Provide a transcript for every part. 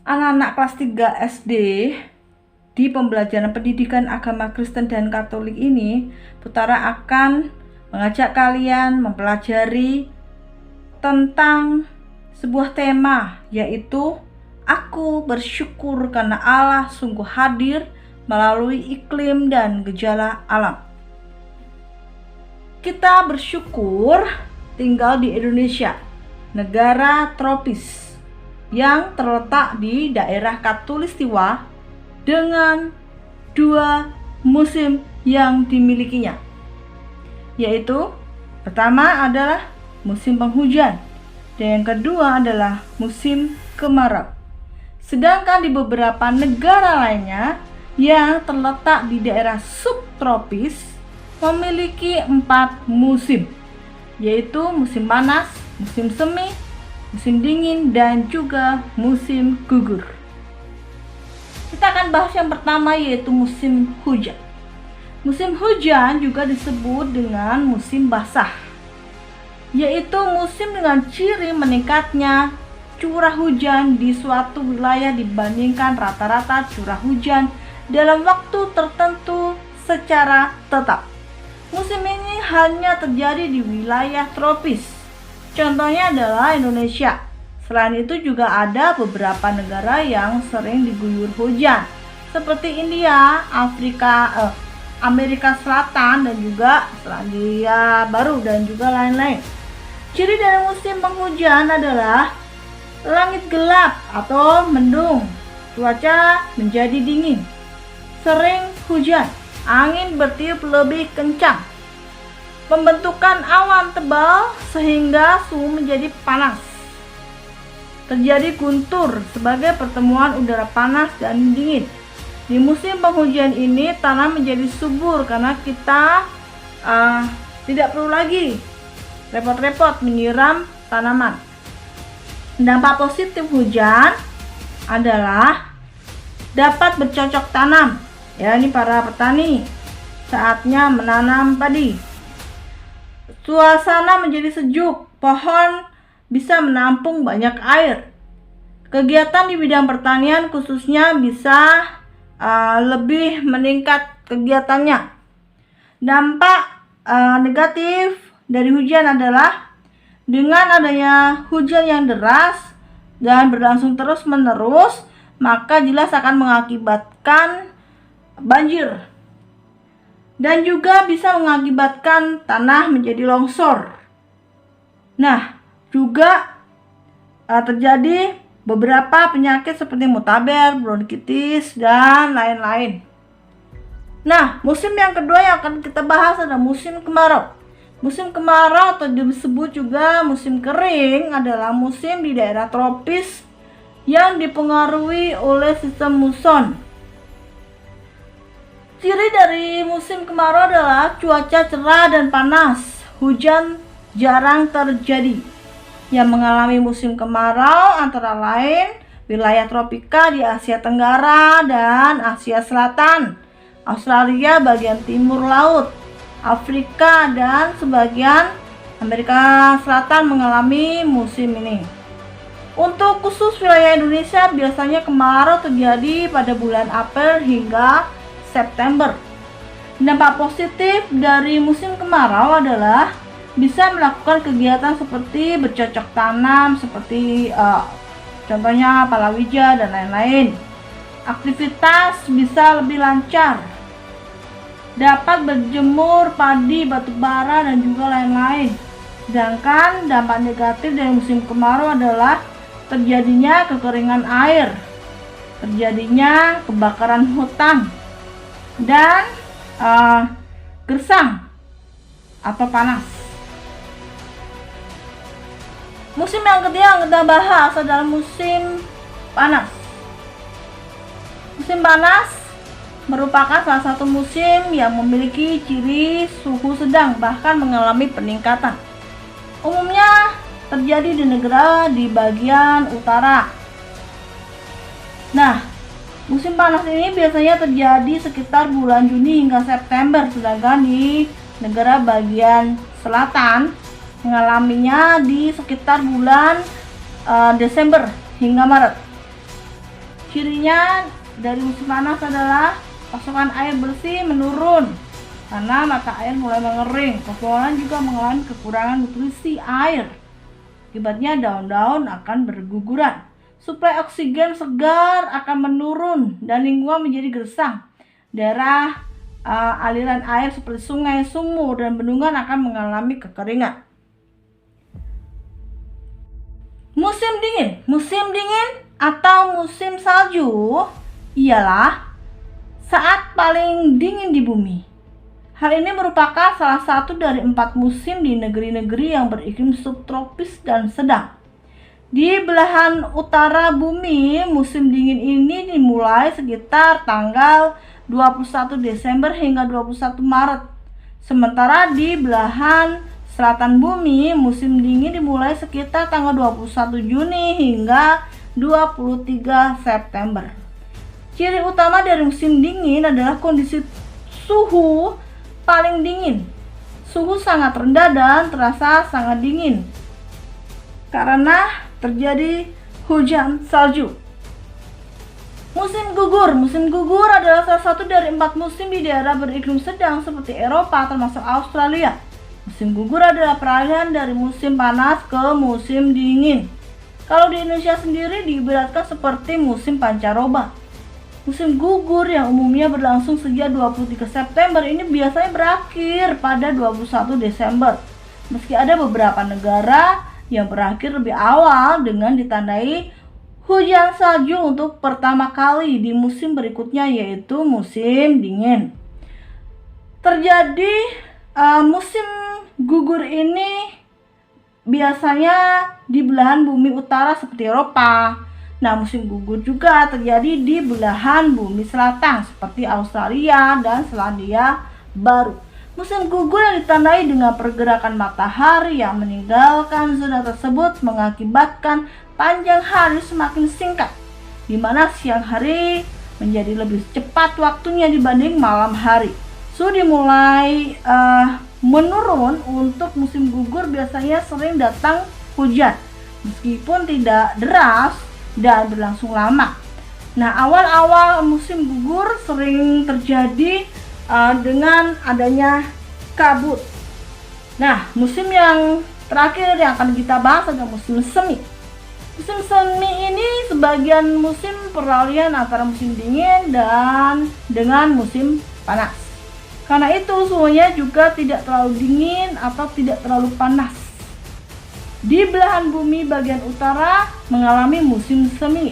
anak-anak kelas 3 SD di pembelajaran pendidikan agama Kristen dan Katolik ini, Putara akan mengajak kalian mempelajari tentang sebuah tema, yaitu aku bersyukur karena Allah sungguh hadir melalui iklim dan gejala alam. Kita bersyukur tinggal di Indonesia, negara tropis yang terletak di daerah Khatulistiwa dengan dua musim yang dimilikinya, yaitu pertama adalah musim penghujan dan yang kedua adalah musim kemarau. Sedangkan di beberapa negara lainnya yang terletak di daerah subtropis memiliki 4 musim, yaitu musim panas, musim semi, musim dingin, dan juga musim gugur. Kita akan bahas yang pertama, yaitu musim hujan. Musim hujan juga disebut dengan musim basah, yaitu musim dengan ciri meningkatnya curah hujan di suatu wilayah dibandingkan rata-rata curah hujan dalam waktu tertentu secara tetap. Musim ini hanya terjadi di wilayah tropis. Contohnya adalah Indonesia. Selain itu juga ada beberapa negara yang sering diguyur hujan, seperti India, Amerika Selatan, dan juga Selandia Baru, dan juga lain-lain. Ciri dari musim penghujan adalah langit gelap atau mendung, cuaca menjadi dingin, sering hujan, angin bertiup lebih kencang, pembentukan awan tebal sehingga suhu menjadi panas. Terjadi guntur sebagai pertemuan udara panas dan dingin. Di musim penghujan ini tanah menjadi subur karena kita tidak perlu lagi repot-repot menyiram tanaman. Dampak positif hujan adalah dapat bercocok tanam, yakni para petani saatnya menanam padi. Suasana menjadi sejuk, pohon bisa menampung banyak air. Kegiatan di bidang pertanian khususnya bisa lebih meningkat kegiatannya. Dampak negatif dari hujan adalah dengan adanya hujan yang deras dan berlangsung terus-menerus, maka jelas akan mengakibatkan banjir dan juga bisa mengakibatkan tanah menjadi longsor. Nah, juga terjadi beberapa penyakit seperti mutaber, bronkitis, dan lain-lain. Nah, musim yang kedua yang akan kita bahas adalah musim kemarau. Musim kemarau atau disebut juga musim kering adalah musim di daerah tropis yang dipengaruhi oleh sistem muson. Ciri dari musim kemarau adalah cuaca cerah dan panas, hujan jarang terjadi. Yang mengalami musim kemarau antara lain wilayah tropika di Asia Tenggara dan Asia Selatan, Australia bagian timur laut, Afrika, dan sebagian Amerika Selatan mengalami musim ini. Untuk khusus wilayah Indonesia, biasanya kemarau terjadi pada bulan April hingga September. Dampak positif dari musim kemarau adalah bisa melakukan kegiatan seperti bercocok tanam, seperti contohnya palawija dan lain-lain. Aktivitas bisa lebih lancar, dapat berjemur padi, batu bara, dan juga lain-lain. Sedangkan dampak negatif dari musim kemarau adalah terjadinya kekeringan air, terjadinya kebakaran hutan, dan gersang atau panas. Musim yang ketiga yang kita bahas adalah musim panas. Musim panas merupakan salah satu musim yang memiliki ciri suhu sedang bahkan mengalami peningkatan. Umumnya terjadi di negara di bagian utara. Nah, musim panas ini biasanya terjadi sekitar bulan Juni hingga September, sedangkan di negara bagian selatan mengalaminya di sekitar bulan Desember hingga Maret. Cirinya dari musim panas adalah pasokan air bersih menurun karena mata air mulai mengering. Pepohonan juga mengalami kekurangan nutrisi air. Akibatnya daun-daun akan berguguran. Suplai oksigen segar akan menurun dan lingkungan menjadi gersang. Daerah aliran air seperti sungai, sumur, dan bendungan akan mengalami kekeringan. Musim dingin atau musim salju ialah saat paling dingin di bumi. Hal ini merupakan salah satu dari 4 musim di negeri-negeri yang beriklim subtropis dan sedang. Di belahan utara bumi, musim dingin ini dimulai sekitar tanggal 21 Desember hingga 21 Maret. Sementara di belahan selatan bumi, musim dingin dimulai sekitar tanggal 21 Juni hingga 23 September. Ciri utama dari musim dingin adalah kondisi suhu paling dingin. Suhu sangat rendah dan terasa sangat dingin karena terjadi hujan salju. Musim gugur adalah salah satu dari 4 musim di daerah beriklim sedang seperti Eropa termasuk Australia. Musim gugur adalah peralihan dari musim panas ke musim dingin. Kalau di Indonesia sendiri diibaratkan seperti musim pancaroba. Musim gugur yang umumnya berlangsung sejak 23 September ini biasanya berakhir pada 21 Desember. Meski ada beberapa negara yang berakhir lebih awal dengan ditandai hujan salju untuk pertama kali di musim berikutnya, yaitu musim dingin. Musim gugur ini biasanya di belahan bumi utara seperti Eropa. Nah, musim gugur juga terjadi di belahan bumi selatan seperti Australia dan Selandia Baru. Musim gugur yang ditandai dengan pergerakan matahari yang meninggalkan zona tersebut mengakibatkan panjang hari semakin singkat, di mana siang hari menjadi lebih cepat waktunya dibanding malam hari. Suhu dimulai menurun. Untuk musim gugur biasanya sering datang hujan, meskipun tidak deras dan berlangsung lama. Nah, awal-awal musim gugur sering terjadi dengan adanya kabut. Nah, musim yang terakhir yang akan kita bahas adalah musim semi. Musim semi ini sebagian musim peralihan antara musim dingin dan dengan musim panas. Karena itu suhunya juga tidak terlalu dingin atau tidak terlalu panas. Di belahan bumi bagian utara mengalami musim semi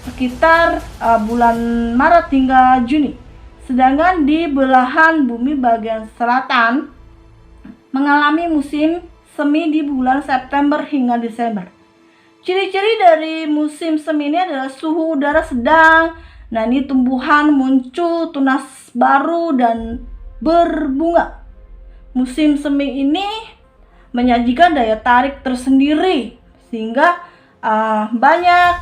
sekitar bulan Maret hingga Juni. Sedangkan di belahan bumi bagian selatan mengalami musim semi di bulan September hingga Desember. Ciri-ciri dari musim semi ini adalah suhu udara sedang. Nah, ini tumbuhan muncul tunas baru dan berbunga. Musim semi ini menyajikan daya tarik tersendiri sehingga banyak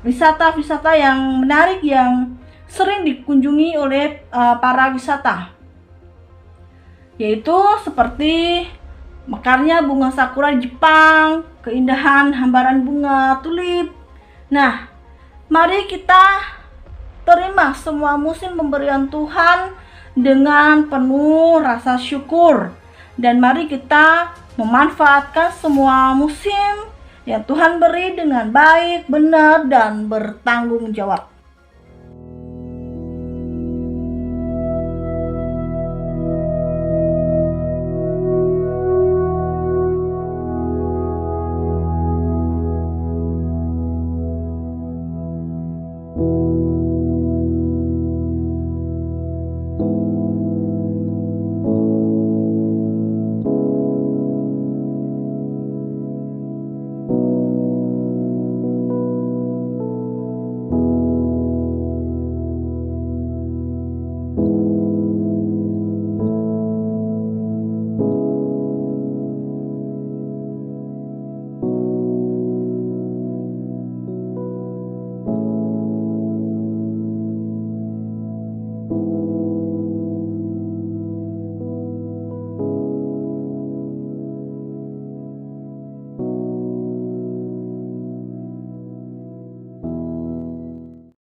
wisata-wisata yang menarik yang sering dikunjungi oleh para wisata, yaitu seperti mekarnya bunga sakura di Jepang, keindahan hamparan bunga tulip. Nah, mari kita terima semua musim pemberian Tuhan dengan penuh rasa syukur, dan mari kita memanfaatkan semua musim yang Tuhan beri dengan baik, benar, dan bertanggung jawab.